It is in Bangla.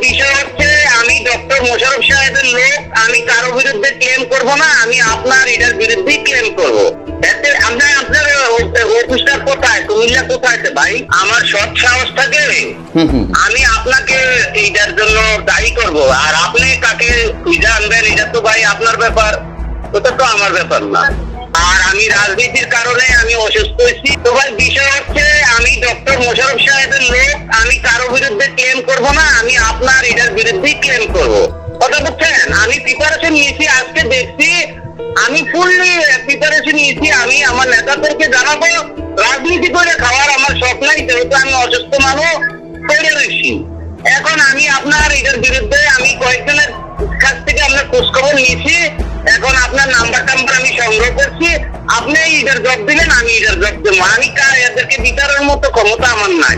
বিষয় হচ্ছে আমি ডক্টর মোশাররফ সাহেবের লোক, আমি কারো বিরুদ্ধে ক্লেম করব না, আমি আপনার এটার বিরুদ্ধেই ক্লেম করব। এতে আপনার অফিসটা কোথায়, কুমিল্লা কোথায় ভাই? আমার সৎ সাহস থাকে আমি আপনাকে এইটার জন্য দায়ী করব, আর আপনি কাকে খুঁজে আনবেন এটা তো ভাই আপনার ব্যাপার, ওটা তো আমার ব্যাপার না। আর আমি রাজনীতির কারণে আমি অসুস্থ হয়েছি। তো ভাই বিষয় হচ্ছে আমি ডক্টর মোশাররফ সাহেবের লোক, আমি কারো বিরুদ্ধে ক্লেম করব না, আমি আপনার এটার বিরুদ্ধেই ক্লেম করব। কথা বুঝছেন? আমি প্রিপারেশন নিয়েছি, আজকে দেখছি আমি ফুললি প্রিপারেশন নিয়েছি। আমি আমার নেতাদেরকে জানাবো, রাজনীতি করে খাওয়ার আমার শখ নাই, যেহেতু আমি অসুস্থ মানুষ পড়ে রয়েছি। এখন আমি আপনার এটার বিরুদ্ধে আমি কয়েকজনের কাছ থেকে আপনার খোঁজখবর নিয়েছি, এখন আপনার নাম্বার টাম্বার আমি সংগ্রহ করছি। আপনি এটার জব দিলেন, আমি এটার জব দেবো। আমি এদেরকে বিচারের মতো ক্ষমতা আমার নাই।